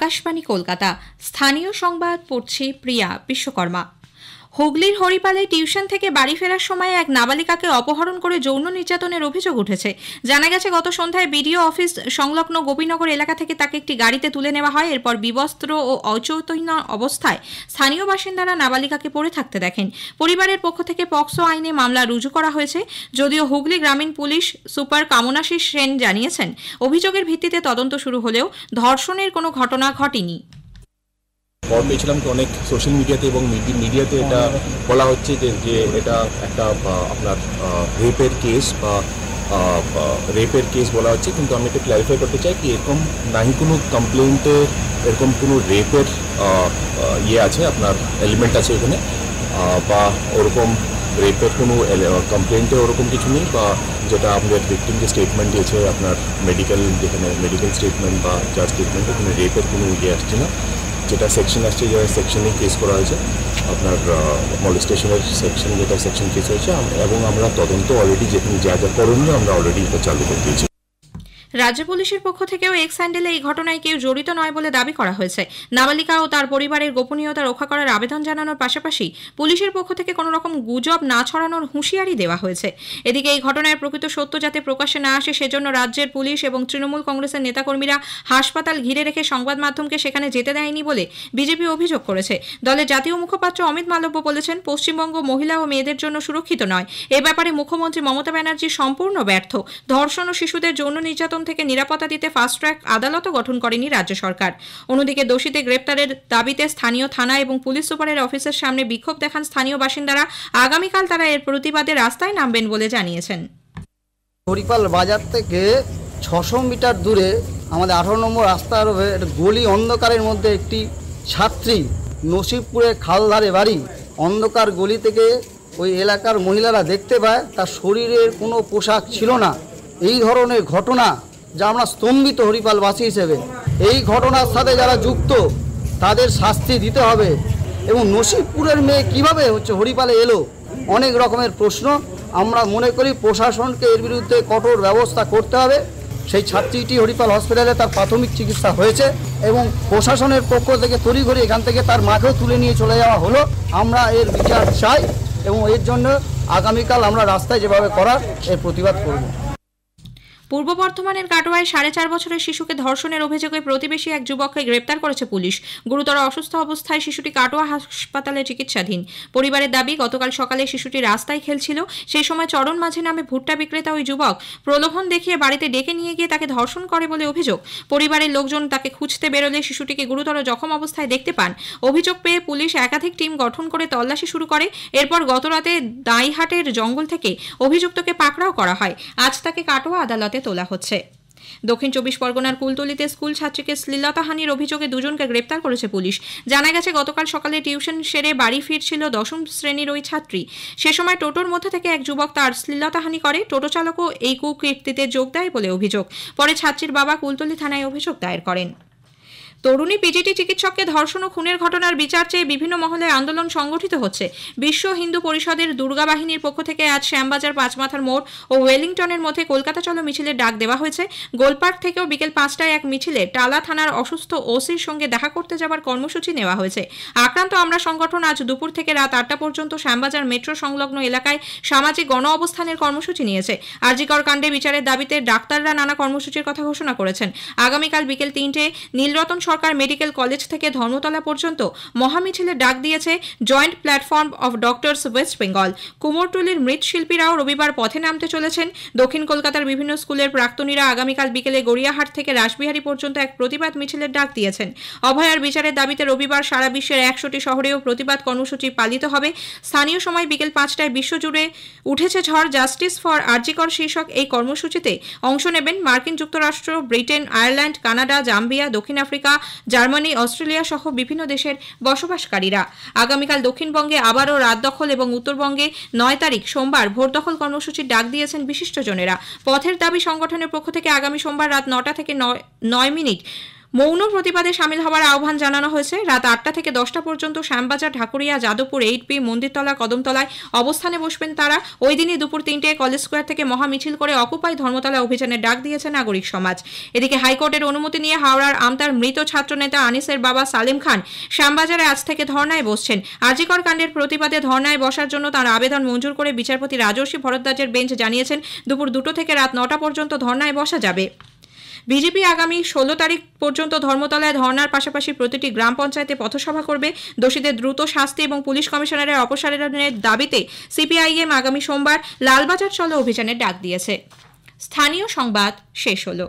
আকাশবাণী কলকাতা। স্থানীয় সংবাদ পড়ছি প্রিয়া বিশ্বকর্মা। হুগলির হরিপালে টিউশন থেকে বাড়ি ফেরার সময় এক নাবালিকাকে অপহরণ করে যৌন নির্যাতনের অভিযোগ উঠেছে। জানা গেছে, গত সন্ধ্যায় বিডিও অফিস সংলগ্ন গোপীনগর এলাকা থেকে তাকে একটি গাড়িতে তুলে নেওয়া হয়। এরপর বিবস্ত্র ও অচৈতন্য অবস্থায় স্থানীয় বাসিন্দারা নাবালিকাকে পড়ে থাকতে দেখেন। পরিবারের পক্ষ থেকে পক্সো আইনে মামলা রুজু করা হয়েছে। যদিও হুগলি গ্রামীণ পুলিশ সুপার কামনাশিস সেন জানিয়েছেন, অভিযোগের ভিত্তিতে তদন্ত শুরু হলেও ধর্ষণের কোনো ঘটনা ঘটেনি। খবর পেয়েছিলাম তো অনেক সোশ্যাল মিডিয়াতে এবং মিডিয়াতে এটা বলা হচ্ছে যে এটা একটা আপনার রেপের কেস বা রেপের কেস বলা হচ্ছে, কিন্তু আমি এটা ক্ল্যারিফাই করতে চাই কি এরকম নাহি কোনো কমপ্লেন্টে এরকম কোনো রেপের আছে, আপনার এলিমেন্ট আছে এখানে, বা ওরকম রেপের কোনো কমপ্লেন্টে ওরকম কিছু নেই, বা যেটা আমাদের ভিকটিম যে স্টেটমেন্ট দিয়েছে আপনার মেডিকেল, যেখানে মেডিকেল স্টেটমেন্ট বা যার স্টেটমেন্ট ওখানে রেপের কোনো আসছে না। যেটা সেকশন আসছে, যে সেকশনে কেস করা হয়েছে আপনার মলেস্টেশনের সেকশন, যেটা সেকশন কেস হয়েছে, এবং আমরা তদন্ত অলরেডি যেখানে যা যা করণীয় আমরা অলরেডি এটা চালু করে দিয়েছি। রাজ্য পুলিশের পক্ষ থেকেও এক্স হ্যান্ডেলে এই ঘটনায় কেউ জড়িত নয় বলে দাবি করা হয়েছে। নাবালিকা ও তার পরিবারের গোপনীয়তা রক্ষা করার আবেদন জানানোর পাশাপাশি পুলিশের পক্ষ থেকে কোনো রকম গুজব না ছড়ানোর হুঁশিয়ারি দেওয়া হয়েছে। এদিকে এই ঘটনার প্রকৃত সত্য যাতে প্রকাশ্যে না আসে, সেজন্য রাজ্যের পুলিশ এবং তৃণমূল কংগ্রেসের নেতাকর্মীরা হাসপাতাল ঘিরে রেখে সংবাদ মাধ্যমকে সেখানে যেতে দেয়নি বলে বিজেপি অভিযোগ করেছে। দলের জাতীয় মুখপাত্র অমিত মালব্য বলেছেন, পশ্চিমবঙ্গ মহিলা ও মেয়েদের জন্য সুরক্ষিত নয়। এ ব্যাপারে মুখ্যমন্ত্রী মমতা ব্যানার্জি সম্পূর্ণ ব্যর্থ। ধর্ষণ ও শিশুদের যৌন নির্যাতন থেকে নিরাপত্তা দিতে ফাস্ট ট্র্যাক আদালতও গঠন করেনি রাজ্য সরকার। অন্যদিকে দোষীদের গ্রেপ্তারের দাবিতে স্থানীয় থানা এবং পুলিশ সুপারের অফিসের সামনে বিক্ষোভ দেখান স্থানীয় বাসিন্দারা। আগামীকাল তারা এর প্রতিবাদে রাস্তায় নামবেন বলে জানিয়েছেন। হরিপাল বাজার থেকে 600 মিটার দূরে আমাদের 18 নম্বর রাস্তার গলি অন্ধকারের মধ্যে একটি ছাত্রী, নসিবপুরের খালধারে বাড়ি, অন্ধকার গলি থেকে ওই এলাকার মহিলারা দেখতে পায় তার শরীরের কোনো পোশাক ছিল না। এই ধরনের ঘটনা যা আমরা স্তম্ভিত হরিপালবাসী হিসেবে। এই ঘটনার সাথে যারা যুক্ত তাদের শাস্তি দিতে হবে। এবং নসিবপুরের মেয়ে কিভাবে হরিপালে এলো, অনেক রকমের প্রশ্ন। আমরা মনে করি প্রশাসনকে এর বিরুদ্ধে কঠোর ব্যবস্থা করতে হবে। সেই ছাত্রীটি হরিপাল হসপিটালে তার প্রাথমিক চিকিৎসা হয়েছে এবং প্রশাসনের পক্ষ থেকে তড়িঘড়ি এখান থেকে তার মাকেও তুলে নিয়ে চলে যাওয়া হলো। আমরা এর বিচার চাই এবং এর জন্য আগামীকাল আমরা রাস্তায় যেভাবে করার এর প্রতিবাদ করব। পূর্ব বর্ধমানের কাটোয়ায় 4.5 বছরের শিশুকে ধর্ষণের অভিযোগে প্রতিবেশী এক যুবককে গ্রেপ্তার করেছে পুলিশ। গুরুতর অসুস্থ অবস্থায় শিশুটি কাটোয়া হাসপাতালে চিকিৎসাধীন। পরিবারের দাবি, গতকাল সকালে শিশুটি রাস্তায় খেলছিল। সেই সময় চরণ মাঝি নামে ভুট্টা বিক্রেতা ওই যুবক প্রলোভন দেখিয়ে বাড়িতে ডেকে নিয়ে গিয়ে তাকে ধর্ষণ করে বলে অভিযোগ। পরিবারের লোকজন তাকে খুঁজতে বেরোলে শিশুটিকে গুরুতর জখম অবস্থায় দেখতে পান। অভিযোগ পেয়ে পুলিশ একাধিক টিম গঠন করে তল্লাশি শুরু করে। এরপর গতরাতে দাইহাটের জঙ্গল থেকে অভিযুক্তকে পাকড়াও করা হয়। আজ তাকে কাটোয়া আদালতে তোলা হচ্ছে। দক্ষিণ 24 পরগনার কুলতলিতে স্কুল ছাত্রীকে শ্লীলতাহানির অভিযোগে দুজনকে গ্রেপ্তার করেছে পুলিশ। জানা গেছে, গতকাল সকালে টিউশন সেরে বাড়ি ফিরছিল 10ম শ্রেণীর ওই ছাত্রী। সে সময় টোটোর মধ্যে থেকে এক যুবক তার শ্লীলতাহানি করে। টোটো চালকও এই কুকীর্তিতে যোগ দেয় বলে অভিযোগ। পরে ছাত্রীর বাবা কুলতলি থানায় অভিযোগ দায়ের করেন। তরুণী পিজিটি চিকিৎসককে ধর্ষণ ও খুনের ঘটনার বিচার চেয়ে বিভিন্ন মহলে আন্দোলন সংগঠিত হচ্ছে। বিশ্ব হিন্দু পরিষদের দুর্গা বাহিনীর পক্ষ থেকে আজ শ্যামবাজার, পাঁচমাথার মোড় ও ওয়েলিংটনের মধ্যে কলকাতা চলো মিছিলের ডাক দেওয়া হয়েছে। গোলপার্ক থেকেও বিকেল 5টায় এক মিছিলে টালা থানার অসুস্থ ওসির সঙ্গে দেখা করতে যাবার কর্মসূচি নেওয়া হয়েছে। আক্রান্ত আমরা সংগঠন আজ দুপুর থেকে রাত 8টা পর্যন্ত শ্যামবাজার মেট্রো সংলগ্ন এলাকায় সামাজিক গণ অবস্থানের কর্মসূচি নিয়েছে। আরজিকর কাণ্ডে বিচারের দাবিতে ডাক্তাররা নানা কর্মসূচির কথা ঘোষণা করেছেন। আগামীকাল বিকেল 3টায় নীলরতন সরকার মেডিকেল কলেজ থেকে ধর্মতলা পর্যন্ত মহামিছিলের ডাক দিয়েছে joint platform of doctors West Bengal. কুমোরটুলির মৃৎশিল্পীরাও রবিবার পথে নামতে চলেছেন। দক্ষিণ কলকাতার বিভিন্ন স্কুলের প্রাক্তনীরা আগামীকাল বিকেলে গড়িয়াহাট থেকে রাসবিহারী পর্যন্ত এক প্রতিবাদ মিছিলের ডাক দিয়েছেন। অভয়ার বিচারের দাবিতে রবিবার সারা বিশ্বের 100টি শহরেও প্রতিবাদ কর্মসূচি পালিত হবে। স্থানীয় সময় বিকেল 5টায় বিশ্বজুড়ে উঠেছে ঝড়, জাস্টিস ফর আরজিকর শীর্ষক এই কর্মসূচিতে অংশ নেবেন মার্কিন যুক্তরাষ্ট্র, ব্রিটেন, আয়ারল্যান্ড, কানাডা, জাম্বিয়া, দক্ষিণ আফ্রিকা, জার্মানি, অস্ট্রেলিয়া সহ বিভিন্ন দেশের বসবাসকারীরা। আগামীকাল দক্ষিণবঙ্গে আবারও রাত দখল এবং উত্তরবঙ্গে 9 তারিখ সোমবার ভোট দখল কর্মসূচির ডাক দিয়েছেন বিশিষ্টজনেরা। পথের দাবি সংগঠনের পক্ষ থেকে আগামী সোমবার রাত 9টা থেকে 9 মিনিট মৌন প্রতিবাদে সামিল হওয়ার আহ্বান জানানো হয়েছে। রাত 8টা থেকে 10টা পর্যন্ত শ্যামবাজার, ঢাকুরিয়া, যাদবপুর, 8B, মন্দিরতলা, কদমতলায় অবস্থানে বসবেন তারা। ওই দিনই দুপুর 3টায় কলেজ স্কোয়ার থেকে মহা মিছিল করে অকুপাই ধর্মতলা অভিযানের ডাক দিয়েছে নাগরিক সমাজ। এদিকে হাইকোর্টের অনুমতি নিয়ে হাওড়ার আমতার মৃত ছাত্রনেতা আনিসের বাবা সালিম খান শ্যামবাজারে আজ থেকে ধর্নায় বসছেন। আরজিকর কাণ্ডের প্রতিবাদে ধর্নায় বসার জন্য তার আবেদন মঞ্জুর করে বিচারপতি রাজর্ষি ভরদ্বাজের বেঞ্চ জানিয়েছেন দুপুর 2টো থেকে রাত 9টা পর্যন্ত ধর্নায় বসা যাবে। বিজেপি আগামী 16 তারিখ পর্যন্ত ধর্মতলায় ধর্নার পাশাপাশি প্রতিটি গ্রাম পঞ্চায়েতে পথসভা করবে। দোষীদের দ্রুত শাস্তি এবং পুলিশ কমিশনারের অপসারণের দাবিতে সিপিআইএম আগামী সোমবার লালবাজার চলো অভিযানের ডাক দিয়েছে। স্থানীয় সংবাদ শেষ হলো।